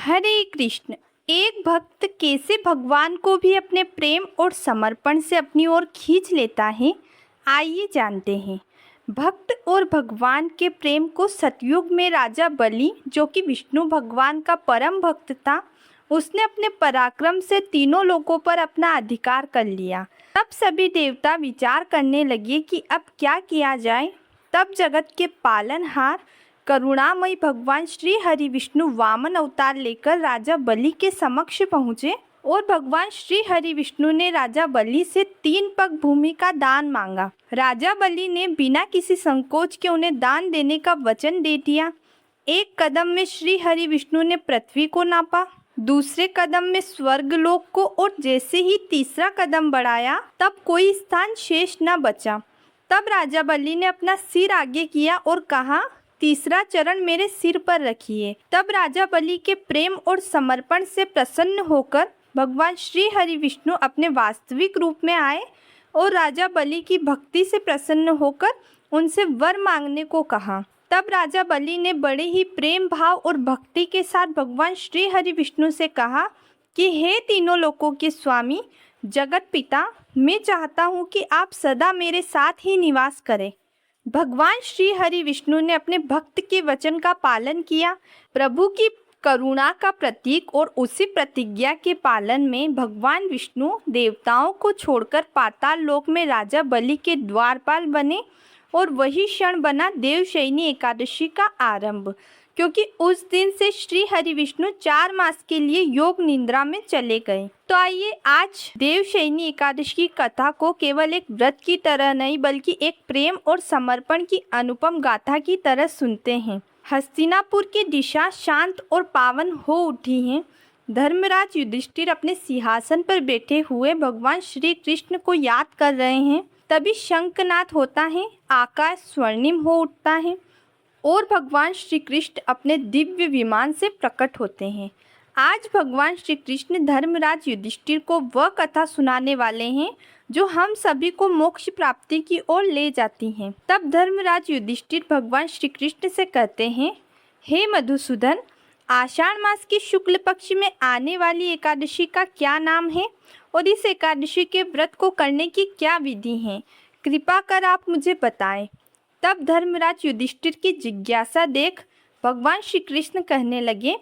हरे कृष्ण। एक भक्त कैसे भगवान को भी अपने प्रेम और समर्पण से अपनी ओर खींच लेता है, आइए जानते हैं। भक्त और भगवान के प्रेम को सतयुग में राजा बलि, जो कि विष्णु भगवान का परम भक्त था, उसने अपने पराक्रम से तीनों लोकों पर अपना अधिकार कर लिया। तब सभी देवता विचार करने लगे कि अब क्या किया जाए। तब जगत के पालनहार करुणामयी भगवान श्री हरि विष्णु वामन अवतार लेकर राजा बलि के समक्ष पहुँचे और भगवान श्री हरि विष्णु ने राजा बलि से 3 पग भूमि का दान मांगा। राजा बलि ने बिना किसी संकोच के उन्हें दान देने का वचन दे दिया। एक कदम में श्री हरि विष्णु ने पृथ्वी को नापा, दूसरे कदम में स्वर्गलोक को, और जैसे ही तीसरा कदम बढ़ाया तब कोई स्थान शेष न बचा। तब राजा बलि ने अपना सिर आगे किया और कहा, तीसरा चरण मेरे सिर पर रखिए। तब राजा बलि के प्रेम और समर्पण से प्रसन्न होकर भगवान श्री हरि विष्णु अपने वास्तविक रूप में आए और राजा बलि की भक्ति से प्रसन्न होकर उनसे वर मांगने को कहा। तब राजा बलि ने बड़े ही प्रेम भाव और भक्ति के साथ भगवान श्री हरि विष्णु से कहा कि हे तीनों लोकों के स्वामी, जगत पिता, मैं चाहता हूँ कि आप सदा मेरे साथ ही निवास करें। भगवान श्री हरि विष्णु ने अपने भक्त के वचन का पालन किया। प्रभु की करुणा का प्रतीक और उसी प्रतिज्ञा के पालन में भगवान विष्णु देवताओं को छोड़कर पाताल लोक में राजा बलि के द्वारपाल बने और वही क्षण बना देवशयनी एकादशी का आरंभ, क्योंकि उस दिन से श्री हरि विष्णु 4 मास के लिए योग निद्रा में चले गए। तो आइए आज देवशयनी एकादशी की कथा को केवल एक व्रत की तरह नहीं बल्कि एक प्रेम और समर्पण की अनुपम गाथा की तरह सुनते हैं। हस्तिनापुर की दिशा शांत और पावन हो उठी है। धर्मराज युधिष्ठिर अपने सिंहासन पर बैठे हुए भगवान श्री कृष्ण को याद कर रहे हैं। तभी शंखनाद होता है, आकाश स्वर्णिम हो उठता है और भगवान श्री कृष्ण अपने दिव्य विमान से प्रकट होते हैं। आज भगवान श्री कृष्ण धर्मराज युधिष्ठिर को वह कथा सुनाने वाले हैं जो हम सभी को मोक्ष प्राप्ति की ओर ले जाती हैं। तब धर्मराज युधिष्ठिर भगवान श्री कृष्ण से कहते हैं, हे मधुसूदन, आषाढ़ मास की शुक्ल पक्ष में आने वाली एकादशी का क्या नाम है और इस एकादशी के व्रत को करने की क्या विधि है? कृपा कर आप मुझे बताएं। तब धर्मराज युधिष्ठिर की जिज्ञासा देख भगवान श्री कृष्ण कहने लगे,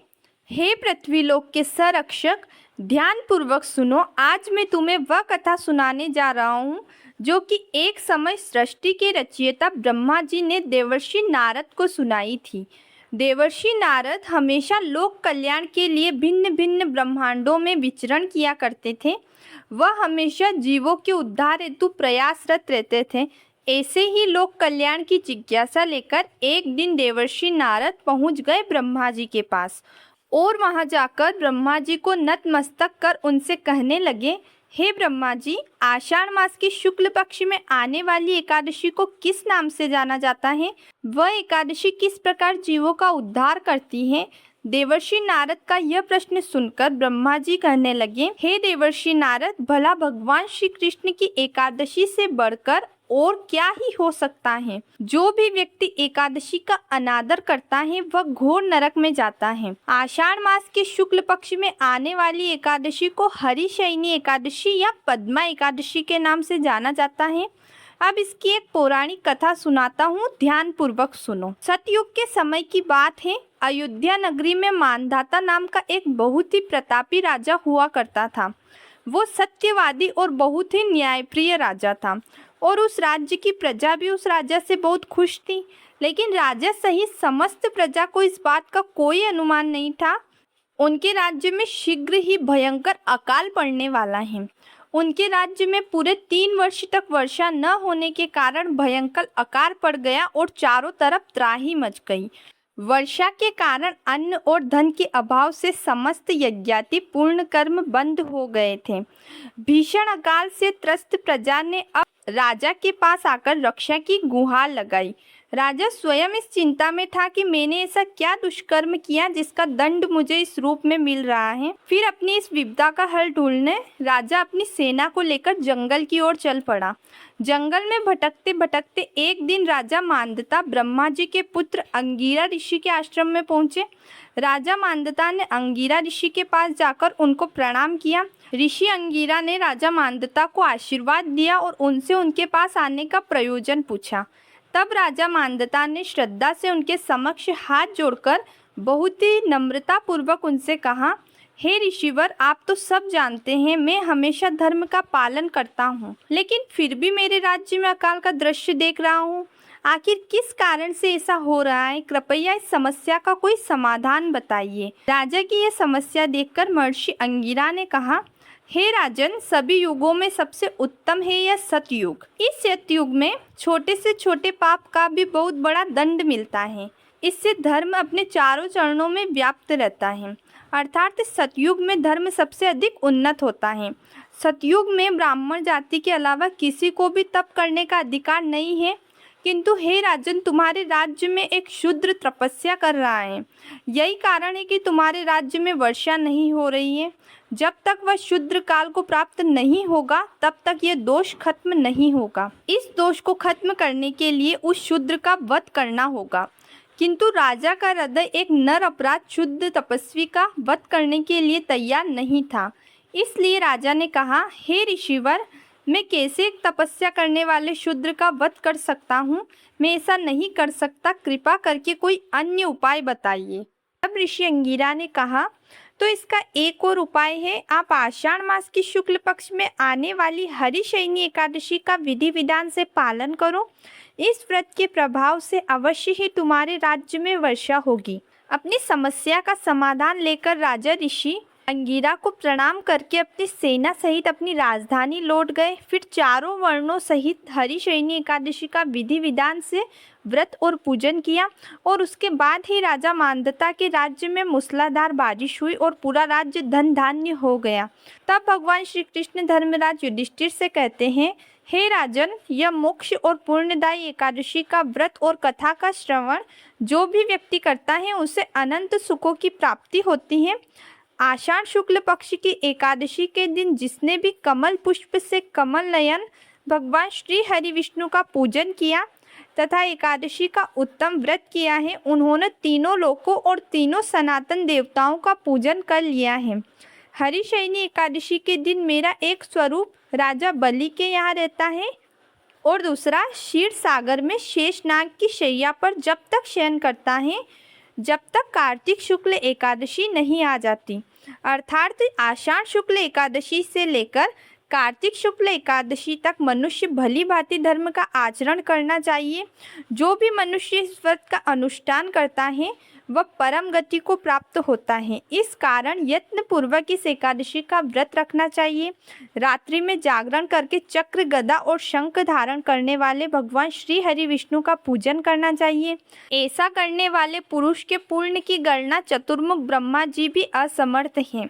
हे पृथ्वीलोक के संरक्षक, ध्यान पूर्वक सुनो। आज मैं तुम्हें वह कथा सुनाने जा रहा हूँ जो कि एक समय सृष्टि के रचयिता ब्रह्मा जी ने देवर्षि नारद को सुनाई थी। देवर्षि नारद हमेशा लोक कल्याण के लिए भिन्न भिन्न ब्रह्मांडों में विचरण किया करते थे। वह हमेशा जीवों के उद्धार हेतु प्रयासरत रहते थे। ऐसे ही लोक कल्याण की जिज्ञासा लेकर एक दिन देवर्षि नारद पहुंच गए ब्रह्मा जी के पास और वहां जाकर ब्रह्मा जी को नतमस्तक कर उनसे कहने लगे, हे ब्रह्मा जी, आषाढ़ मास की शुक्ल पक्ष में आने वाली एकादशी को किस नाम से जाना जाता है? वह एकादशी किस प्रकार जीवों का उद्धार करती है? देवर्षि नारद का यह प्रश्न सुनकर ब्रह्मा जी कहने लगे, हे देवर्षि नारद, भला भगवान श्री कृष्ण की एकादशी से बढ़कर और क्या ही हो सकता है? जो भी व्यक्ति एकादशी का अनादर करता है वह घोर नरक में जाता है। आषाढ़ मास के शुक्ल पक्ष में आने वाली एकादशी को हरिशयनी एकादशी या पद्मा एकादशी के नाम से जाना जाता है। अब इसकी एक पौराणिक कथा सुनाता हूँ, ध्यान पूर्वक सुनो। सतयुग के समय की बात है। अयोध्या नगरी में मानधाता नाम का एक बहुत ही प्रतापी राजा हुआ करता था। वो सत्यवादी और बहुत ही न्यायप्रिय राजा था और उस राज्य की प्रजा भी उस राजा से बहुत खुश थी। लेकिन राजा सहित समस्त प्रजा को इस बात का कोई अनुमान नहीं था। उनके राज्य में शीघ्र ही भयंकर अकाल पड़ने वाला है। उनके राज्य में पूरे 3 वर्ष तक वर्षा न होने के कारण भयंकर अकाल पड़ गया और चारों तरफ त्राही मच गई। वर्षा के कारण अन्न और धन के अभाव से समस्त यज्ञाति पूर्ण कर्म बंद हो गए थे। भीषण अकाल से त्रस्त प्रजा ने अब राजा के पास आकर रक्षा की गुहार लगाई। राजा स्वयं इस चिंता में था कि मैंने ऐसा क्या दुष्कर्म किया जिसका दंड मुझे इस रूप में मिल रहा है। फिर अपनी इस विपदा का हल ढूंढने राजा अपनी सेना को लेकर जंगल की ओर चल पड़ा। जंगल में भटकते भटकते एक दिन राजा मांदता ब्रह्मा जी के पुत्र अंगिरा ऋषि के आश्रम में पहुंचे। राजा मांदता ने अंगिरा ऋषि के पास जाकर उनको प्रणाम किया। ऋषि अंगिरा ने राजा मांदता को आशीर्वाद दिया और उनसे उनके पास आने का प्रयोजन पूछा। तब राजा मांदता ने श्रद्धा से उनके समक्ष हाथ जोड़कर बहुत ही नम्रता पूर्वक उनसे कहा, हे ऋषिवर, आप तो सब जानते हैं मैं हमेशा धर्म का पालन करता हूँ, लेकिन फिर भी मेरे राज्य में अकाल का दृश्य देख रहा हूँ। आखिर किस कारण से ऐसा हो रहा है? कृपया इस समस्या का कोई समाधान बताइए। राजा की यह समस्या देखकर महर्षि अंगिरा ने कहा, हे राजन, सभी युगों में सबसे उत्तम है यह सतयुग। इस सतयुग में छोटे से छोटे पाप का भी बहुत बड़ा दंड मिलता है। इससे धर्म अपने चारों चरणों में व्याप्त रहता है, अर्थात सतयुग में धर्म सबसे अधिक उन्नत होता है। सतयुग में ब्राह्मण जाति के अलावा किसी को भी तप करने का अधिकार नहीं है। किंतु हे राजन, तुम्हारे राज्य में एक शूद्र तपस्या कर रहा है। यही कारण है कि तुम्हारे राज्य में वर्षा नहीं हो रही है। जब तक वह शूद्र काल को प्राप्त नहीं होगा तब तक यह दोष खत्म नहीं होगा। इस दोष को खत्म करने के लिए उस शूद्र का वध करना होगा। किंतु राजा का हृदय एक नर अपराध शुद्ध तपस्वी का वध करने के लिए तैयार नहीं था। इसलिए राजा ने कहा, हे ऋषिवर, मैं कैसे एक तपस्या करने वाले शूद्र का वध कर सकता हूँ? मैं ऐसा नहीं कर सकता। कृपा करके कोई अन्य उपाय बताइए। तब ऋषि अंगिरा ने कहा, तो इसका एक और उपाय है। आप आषाढ़ मास की शुक्ल पक्ष में आने वाली हरिशयनी एकादशी का विधि विधान से पालन करो। इस व्रत के प्रभाव से अवश्य ही तुम्हारे राज्य में वर्षा होगी। अपनी समस्या का समाधान लेकर राजा ऋषि अंगिरा को प्रणाम करके अपनी सेना सहित अपनी राजधानी लौट गए। फिर चारों वर्णों सहित हरिशयनी एकादशी का विधि विधान से व्रत और पूजन किया और उसके बाद ही राजा मांदता के राज्य में मूसलाधार बारिश हुई और पूरा राज्य धन धान्य हो गया। तब भगवान श्री कृष्ण धर्मराज युधिष्ठिर से कहते हैं, हे राजन, यह मोक्ष और पुण्यदायी एकादशी का व्रत और कथा का श्रवण जो भी व्यक्ति करता है उसे अनंत सुखों की प्राप्ति होती है। आषाढ़ शुक्ल पक्ष की एकादशी के दिन जिसने भी कमल पुष्प से कमल नयन भगवान श्री हरि विष्णु का पूजन किया तथा एकादशी का उत्तम व्रत किया है, उन्होंने तीनों लोकों और तीनों सनातन देवताओं का पूजन कर लिया है। हरिशयनी एकादशी के दिन मेरा एक स्वरूप राजा बलि के यहाँ रहता है और दूसरा क्षीर सागर में शेषनाग की शैया पर जब तक शयन करता है जब तक कार्तिक शुक्ल एकादशी नहीं आ जाती। अर्थात आषाढ़ शुक्ल एकादशी से लेकर कार्तिक शुक्ल एकादशी तक मनुष्य भली भांति धर्म का आचरण करना चाहिए। जो भी मनुष्य इस व्रत का अनुष्ठान करता है वह परम गति को प्राप्त होता है। इस कारण यत्न पूर्वक इस एकादशी का व्रत रखना चाहिए। रात्रि में जागरण करके चक्र, गदा और शंख धारण करने वाले भगवान श्री हरि विष्णु का पूजन करना चाहिए। ऐसा करने वाले पुरुष के पुण्य की गणना चतुर्मुख ब्रह्मा जी भी असमर्थ हैं।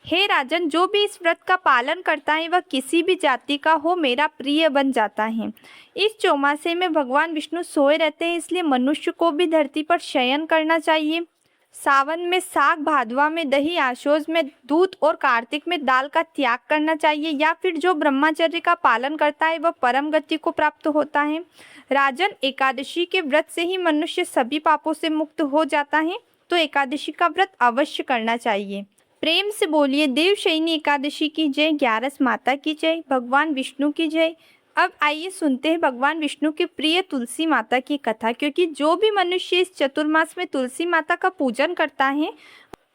हे राजन, जो भी इस व्रत का पालन करता है वह किसी भी जाति का हो मेरा प्रिय बन जाता है। इस चौमासे में भगवान विष्णु सोए रहते हैं, इसलिए मनुष्य को भी धरती पर शयन करना चाहिए। सावन में साग, भादवा में दही, आशोज में दूध और कार्तिक में दाल का त्याग करना चाहिए। या फिर जो ब्रह्मचर्य का पालन करता है वह परम गति को प्राप्त होता है। राजन, एकादशी के व्रत से ही मनुष्य सभी पापों से मुक्त हो जाता है, तो एकादशी का व्रत अवश्य करना चाहिए। प्रेम से बोलिए देवशयनी एकादशी की जय, ग्यारस माता की जय, भगवान विष्णु की जय। अब आइए सुनते हैं भगवान विष्णु की प्रिय तुलसी माता की कथा, क्योंकि जो भी मनुष्य इस चतुर्मास में तुलसी माता का पूजन करता है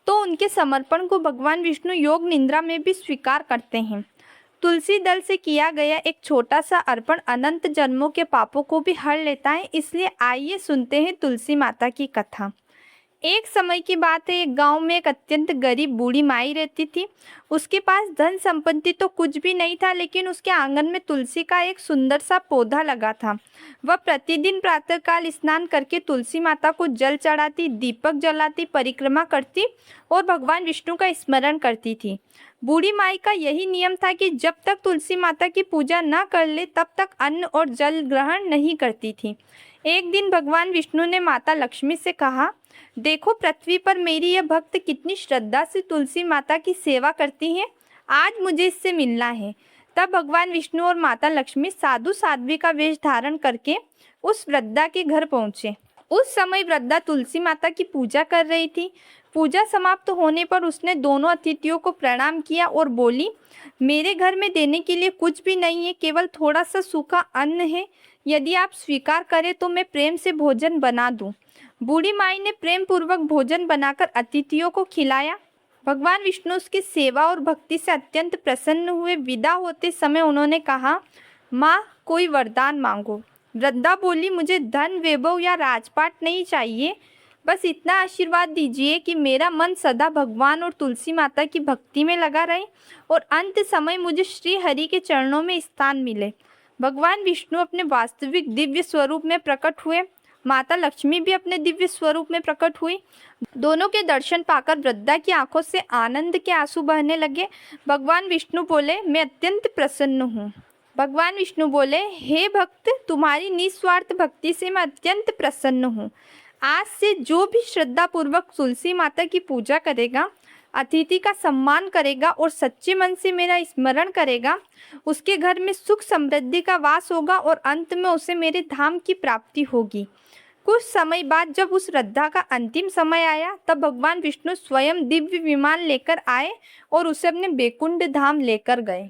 तो उनके समर्पण को भगवान विष्णु योग निद्रा में भी स्वीकार करते हैं। तुलसी दल से किया गया एक छोटा सा अर्पण अनंत जन्मों के पापों को भी हर लेता है। इसलिए आइए सुनते हैं तुलसी माता की कथा। एक समय की बात है, एक गांव में एक अत्यंत गरीब बूढ़ी माई रहती थी। उसके पास धन संपत्ति तो कुछ भी नहीं था, लेकिन उसके आंगन में तुलसी का एक सुंदर सा पौधा लगा था। वह प्रतिदिन प्रातःकाल स्नान करके तुलसी माता को जल चढ़ाती, दीपक जलाती, परिक्रमा करती और भगवान विष्णु का स्मरण करती थी। बूढ़ी माई का यही नियम था कि जब तक तुलसी माता की पूजा न कर ले तब तक अन्न और जल ग्रहण नहीं करती थी। एक दिन भगवान विष्णु ने माता लक्ष्मी से कहा, देखो पृथ्वी पर मेरी यह भक्त कितनी श्रद्धा से तुलसी माता की सेवा करती है। आज मुझे इससे मिलना है। तब भगवान विष्णु और माता लक्ष्मी साधु साध्वी का वेश धारण करके उस वृद्धा के घर पहुंचे। उस समय वृद्धा तुलसी माता की पूजा कर रही थी। पूजा समाप्त होने पर उसने दोनों अतिथियों को प्रणाम किया और बोली, मेरे घर में देने के लिए कुछ भी नहीं है, केवल थोड़ा सा सूखा अन्न है। यदि आप स्वीकार करें तो मैं प्रेम से भोजन बना दूं। बूढ़ी माई ने प्रेम पूर्वक भोजन बनाकर अतिथियों को खिलाया। भगवान विष्णु उसकी सेवा और भक्ति से अत्यंत प्रसन्न हुए। विदा होते समय उन्होंने कहा, माँ कोई वरदान मांगो। वृद्धा बोली, मुझे धन वैभव या राजपाट नहीं चाहिए, बस इतना आशीर्वाद दीजिए कि मेरा मन सदा भगवान और तुलसी माता की भक्ति में लगा रहे और अंत समय मुझे श्री हरि के चरणों में स्थान मिले। भगवान विष्णु अपने वास्तविक दिव्य स्वरूप में प्रकट हुए। माता लक्ष्मी भी अपने दिव्य स्वरूप में प्रकट हुई। दोनों के दर्शन पाकर वृद्धा की आंखों से आनंद के आंसू बहने लगे। भगवान विष्णु बोले, मैं अत्यंत प्रसन्न हूँ। भगवान विष्णु बोले, हे भक्त, तुम्हारी निस्वार्थ भक्ति से मैं अत्यंत प्रसन्न हूँ। आज से जो भी श्रद्धा पूर्वक तुलसी माता की पूजा करेगा, अतिथि का सम्मान करेगा और सच्चे मन से मेरा स्मरण करेगा, उसके घर में सुख समृद्धि का वास होगा और अंत में उसे मेरे धाम की प्राप्ति होगी। कुछ समय बाद जब उस वृद्धा का अंतिम समय आया, तब भगवान विष्णु स्वयं दिव्य विमान लेकर आए और उसे अपने बैकुंठ धाम लेकर गए।